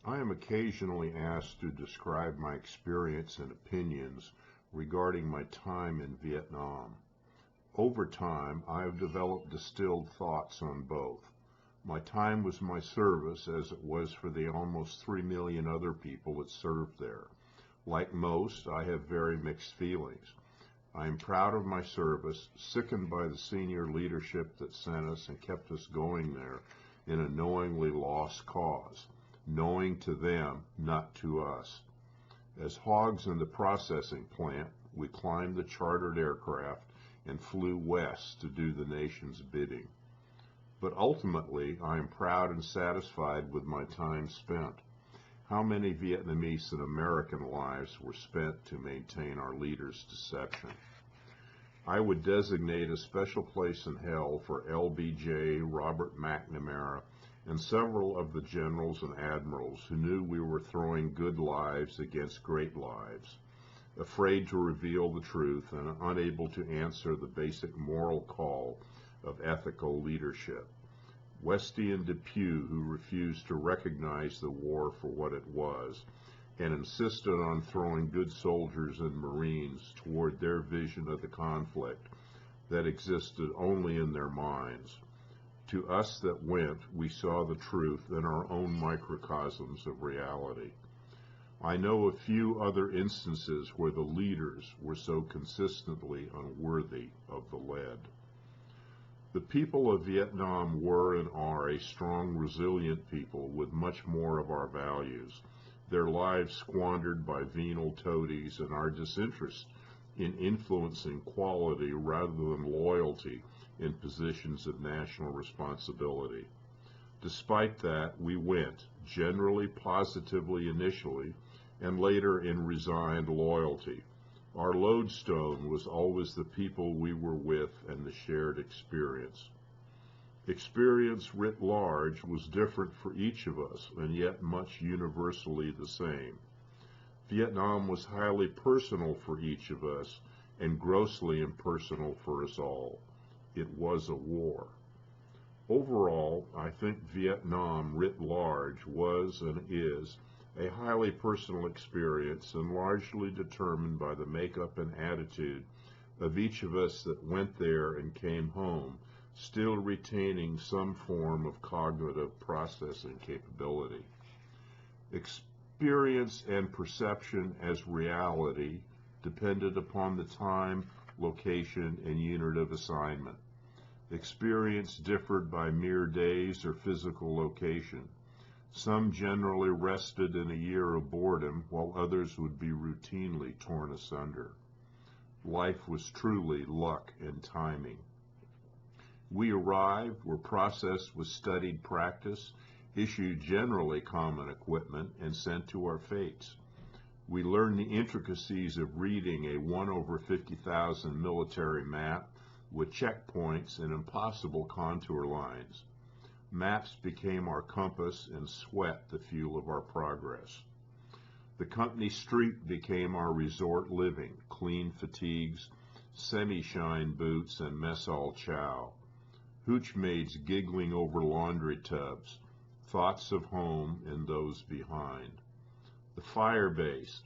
I am occasionally asked to describe my experience and opinions regarding my time in Vietnam. Over time, I have developed distilled thoughts on both. My time was my service, as it was for the almost 3 million other people that served there. Like most, I have very mixed feelings. I am proud of my service, sickened by the senior leadership that sent us and kept us going there in a knowingly lost cause, knowing to them, not to us. As hogs in the processing plant, we climbed the chartered aircraft and flew west to do the nation's bidding. But ultimately, I am proud and satisfied with my time spent. How many Vietnamese and American lives were spent to maintain our leaders' deception? I would designate a special place in hell for LBJ, Robert McNamara, and several of the generals and admirals who knew we were throwing good lives against great lives, afraid to reveal the truth and unable to answer the basic moral call of ethical leadership. Westy and Depew, who refused to recognize the war for what it was and insisted on throwing good soldiers and Marines toward their vision of the conflict that existed only in their minds. To us that went, we saw the truth in our own microcosms of reality. I know a few other instances where the leaders were so consistently unworthy of the lead. The people of Vietnam were and are a strong, resilient people with much more of our values, their lives squandered by venal toadies and our disinterest in influencing quality rather than loyalty in positions of national responsibility. Despite that, we went, generally positively initially, and later in resigned loyalty. Our lodestone was always the people we were with and the shared experience. Experience writ large was different for each of us, and yet much universally the same. Vietnam was highly personal for each of us, and grossly impersonal for us all. It was a war. Overall, I think Vietnam writ large was and is a highly personal experience and largely determined by the makeup and attitude of each of us that went there and came home, still retaining some form of cognitive processing capability. Experience and perception as reality depended upon the time, location, and unit of assignment. Experience differed by mere days or physical location. Some generally rested in a year of boredom, while others would be routinely torn asunder. Life was truly luck and timing. We arrived, were processed with studied practice, issued generally common equipment, and sent to our fates. We learned the intricacies of reading a 1/50,000 military map with checkpoints and impossible contour lines. Maps became our compass and sweat the fuel of our progress. The company street became our resort living, clean fatigues, semi-shine boots, and mess hall chow. Hooch maids giggling over laundry tubs, thoughts of home and those behind. The fire base,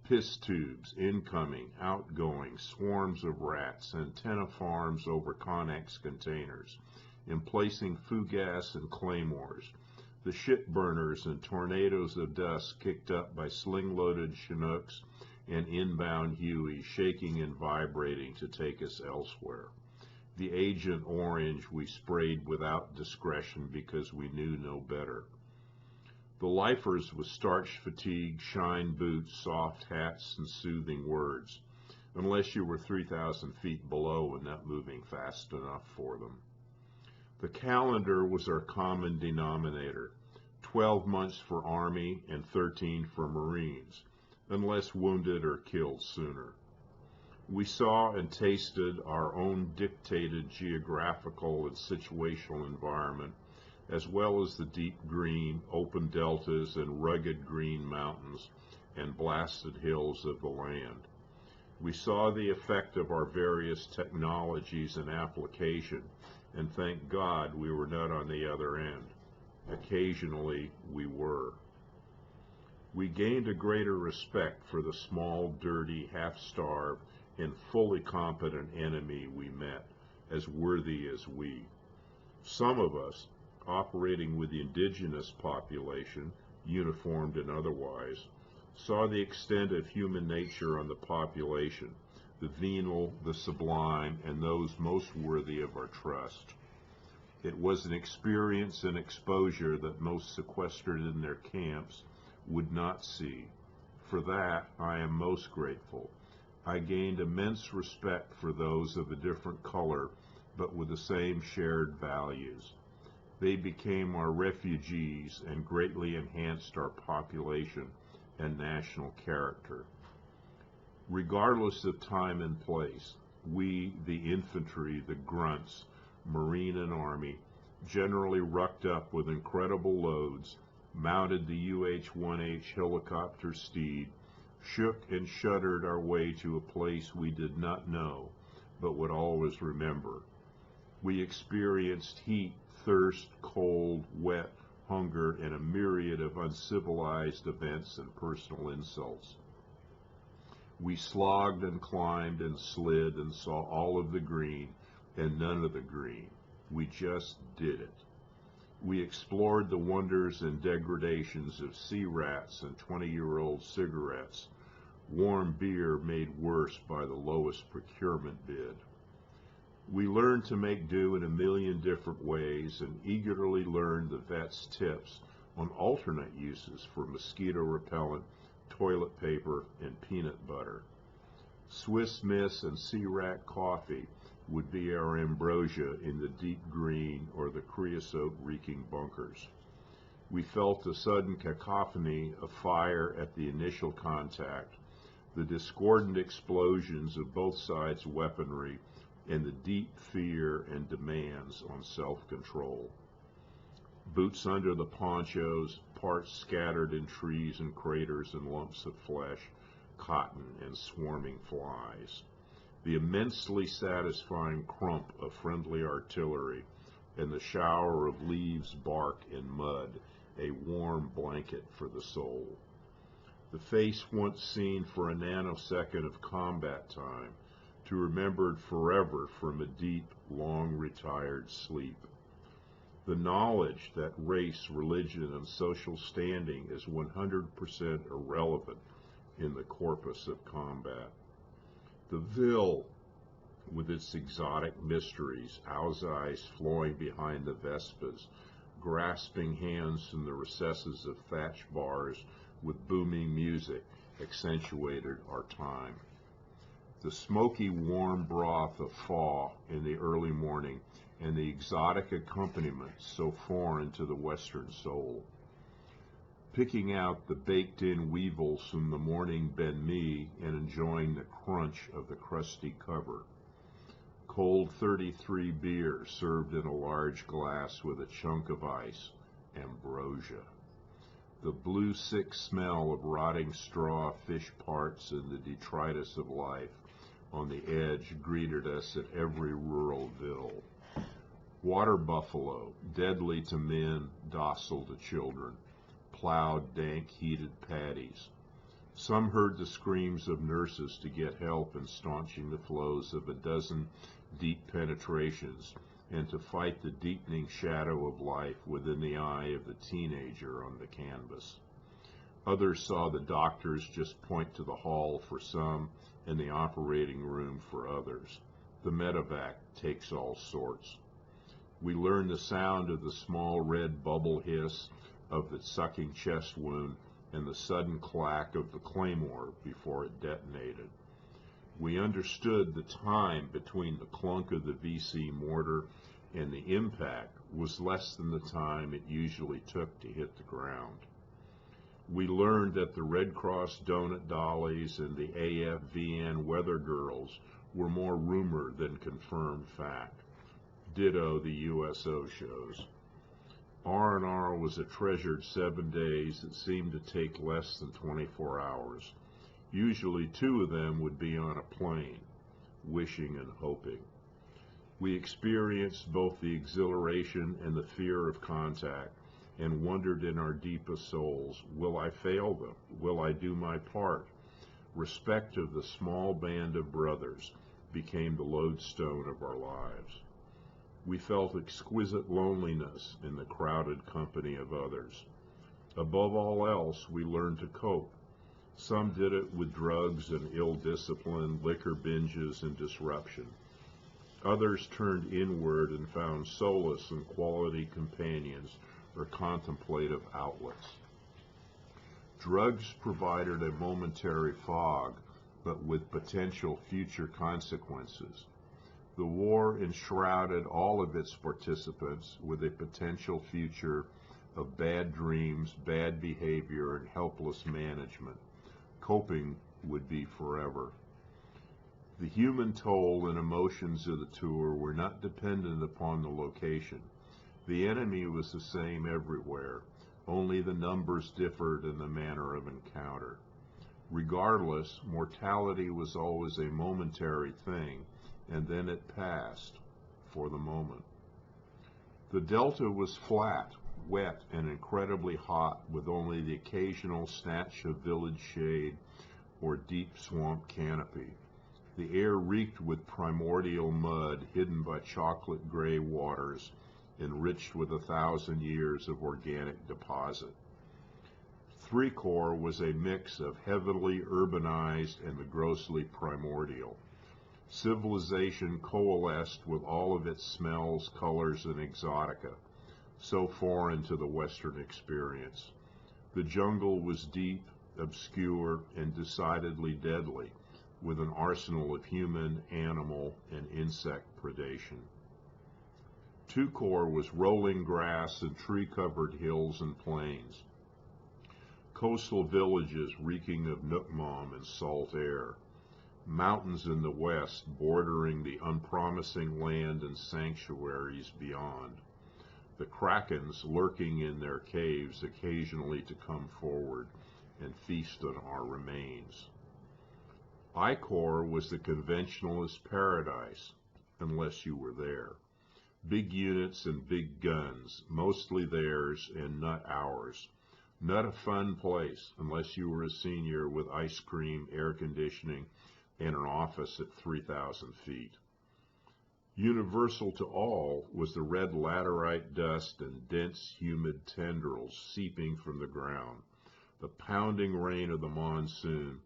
piss tubes, incoming, outgoing, swarms of rats, antenna farms over Connex containers, emplacing fougasse and claymores, the shit burners and tornadoes of dust kicked up by sling-loaded Chinooks and inbound Hueys shaking and vibrating to take us elsewhere. The Agent Orange we sprayed without discretion because we knew no better. The lifers with starch fatigue, shine boots, soft hats, and soothing words, unless you were 3,000 feet below and not moving fast enough for them. The calendar was our common denominator, 12 months for Army and 13 for Marines, unless wounded or killed sooner. We saw and tasted our own dictated geographical and situational environment, as well as the deep green, open deltas and rugged green mountains and blasted hills of the land. We saw the effect of our various technologies and application, and thank God we were not on the other end. Occasionally we were. We gained a greater respect for the small, dirty, half-starved, and fully competent enemy we met, as worthy as we. Some of us, operating with the indigenous population, uniformed and otherwise, saw the extent of human nature on the population, the venal, the sublime, and those most worthy of our trust. It was an experience and exposure that most sequestered in their camps would not see. For that, I am most grateful. I gained immense respect for those of a different color, but with the same shared values. They became our refugees and greatly enhanced our population and national character. Regardless of time and place, we, the infantry, the grunts, Marine and Army, generally rucked up with incredible loads, mounted the UH-1H helicopter steed, shook and shuddered our way to a place we did not know, but would always remember. We experienced heat, thirst, cold, wet, hunger, and a myriad of uncivilized events and personal insults. We slogged and climbed and slid and saw all of the green and none of the green. We just did it. We explored the wonders and degradations of sea rats and 20-year-old cigarettes, warm beer made worse by the lowest procurement bid. We learned to make do in a million different ways and eagerly learned the vet's tips on alternate uses for mosquito repellent, toilet paper, and peanut butter. Swiss Miss and Sea Rat coffee would be our ambrosia in the deep green or the creosote-reeking bunkers. We felt the sudden cacophony of fire at the initial contact, the discordant explosions of both sides' weaponry, and the deep fear and demands on self-control. Boots under the ponchos, parts scattered in trees and craters and lumps of flesh, cotton and swarming flies. The immensely satisfying crump of friendly artillery, and the shower of leaves, bark, and mud, a warm blanket for the soul. The face once seen for a nanosecond of combat time, to remembered forever from a deep, long-retired sleep. The knowledge that race, religion, and social standing is 100% irrelevant in the corpus of combat. The Ville, with its exotic mysteries, owl's eyes flowing behind the Vespas, grasping hands from the recesses of thatch bars with booming music, accentuated our time. The smoky, warm broth of pho in the early morning, and the exotic accompaniments so foreign to the Western soul. Picking out the baked-in weevils from the morning banh mi and enjoying the crunch of the crusty cover. Cold 33 beer served in a large glass with a chunk of ice, ambrosia. The blue sick smell of rotting straw, fish parts, and the detritus of life on the edge greeted us at every rural ville. Water buffalo, deadly to men, docile to children, plowed dank, heated paddies. Some heard the screams of nurses to get help in staunching the flows of a dozen deep penetrations and to fight the deepening shadow of life within the eye of the teenager on the canvas. Others saw the doctors just point to the hall for some and the operating room for others. The medevac takes all sorts. We learned the sound of the small red bubble hiss of the sucking chest wound and the sudden clack of the claymore before it detonated. We understood the time between the clunk of the VC mortar and the impact was less than the time it usually took to hit the ground. We learned that the Red Cross donut dollies and the AFVN weather girls were more rumor than confirmed fact. Ditto the USO shows. R&R was a treasured 7 days that seemed to take less than 24 hours. Usually 2 of them would be on a plane, wishing and hoping. We experienced both the exhilaration and the fear of contact, and wondered in our deepest souls, will I fail them? Will I do my part? Respect of the small band of brothers became the lodestone of our lives. We felt exquisite loneliness in the crowded company of others. Above all else, we learned to cope. Some did it with drugs and ill discipline, liquor binges, and disruption. Others turned inward and found solace in quality companions or contemplative outlets. Drugs provided a momentary fog, but with potential future consequences. The war enshrouded all of its participants with a potential future of bad dreams, bad behavior, and helpless management. Coping would be forever. The human toll and emotions of the tour were not dependent upon the location. The enemy was the same everywhere, only the numbers differed in the manner of encounter. Regardless, mortality was always a momentary thing, and then it passed, for the moment. The delta was flat, wet, and incredibly hot, with only the occasional snatch of village shade or deep swamp canopy. The air reeked with primordial mud hidden by chocolate gray waters, enriched with 1,000 years of organic deposit. Three Corps was a mix of heavily urbanized and the grossly primordial. Civilization coalesced with all of its smells, colors, and exotica, so foreign to the Western experience. The jungle was deep, obscure, and decidedly deadly, with an arsenal of human, animal, and insect predation. Two Corps was rolling grass and tree-covered hills and plains. Coastal villages reeking of nookmom and salt air. Mountains in the west bordering the unpromising land and sanctuaries beyond. The krakens lurking in their caves occasionally to come forward and feast on our remains. I Corps was the conventionalist paradise, unless you were there. Big units and big guns, mostly theirs and not ours. Not a fun place unless you were a senior with ice cream, air conditioning, and an office at 3,000 feet. Universal to all was the red laterite dust and dense, humid tendrils seeping from the ground, the pounding rain of the monsoon,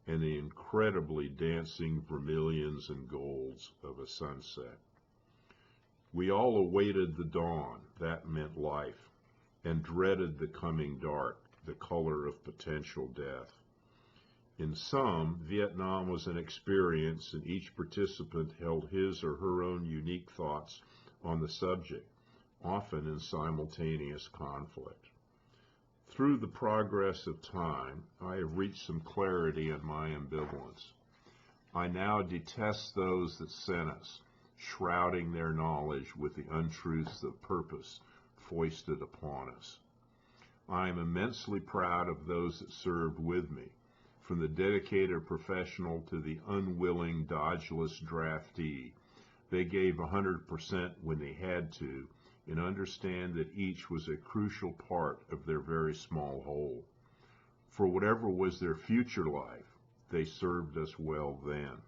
and the incredibly dancing vermilions and golds of a sunset. We all awaited the dawn, that meant life, and dreaded the coming dark, the color of potential death. In sum, Vietnam was an experience, and each participant held his or her own unique thoughts on the subject, often in simultaneous conflict. Through the progress of time, I have reached some clarity in my ambivalence. I now detest those that sent us, shrouding their knowledge with the untruths of purpose foisted upon us. I am immensely proud of those that served with me, from the dedicated professional to the unwilling, dodgeless draftee. They gave 100% when they had to, and understand that each was a crucial part of their very small whole. For whatever was their future life, they served us well then.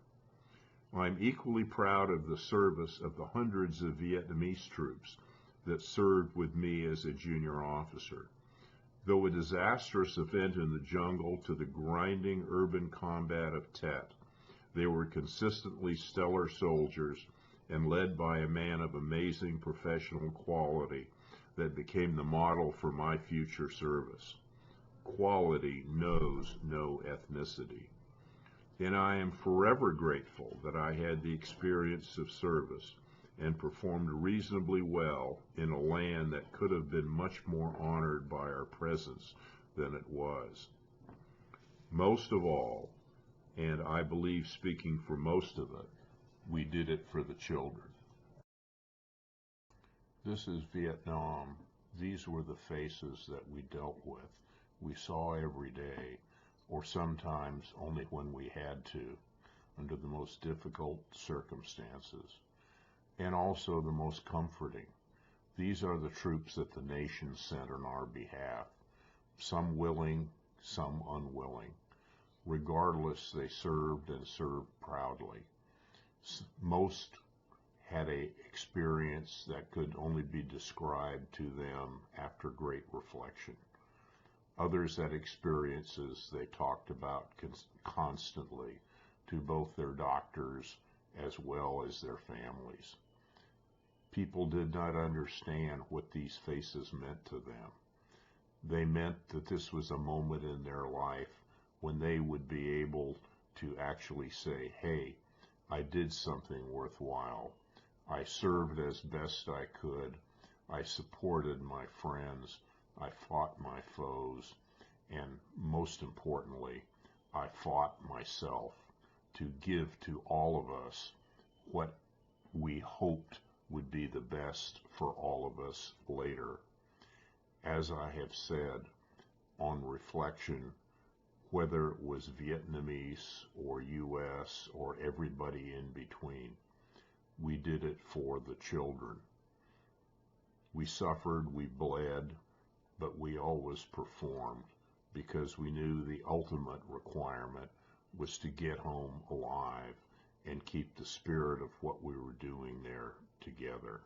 I'm equally proud of the service of the hundreds of Vietnamese troops that served with me as a junior officer. Though a disastrous event in the jungle to the grinding urban combat of Tet, they were consistently stellar soldiers and led by a man of amazing professional quality that became the model for my future service. Quality knows no ethnicity. And I am forever grateful that I had the experience of service and performed reasonably well in a land that could have been much more honored by our presence than it was. Most of all, and I believe speaking for most of it, we did it for the children. This is Vietnam. These were the faces that we dealt with. We saw every day, or sometimes only when we had to, under the most difficult circumstances, and also the most comforting. These are the troops that the nation sent on our behalf, some willing, some unwilling. Regardless, they served and served proudly. Most had an experience that could only be described to them after great reflection. Others had experiences they talked about constantly to both their doctors as well as their families. People did not understand what these faces meant to them. They meant that this was a moment in their life when they would be able to actually say, hey, I did something worthwhile. I served as best I could. I supported my friends. I fought my foes. And most importantly, I fought myself to give to all of us what we hoped would be the best for all of us later. As I have said, on reflection, whether it was Vietnamese or U.S. or everybody in between, we did it for the children. We suffered, we bled, but we always performed because we knew the ultimate requirement was to get home alive and keep the spirit of what we were doing there together.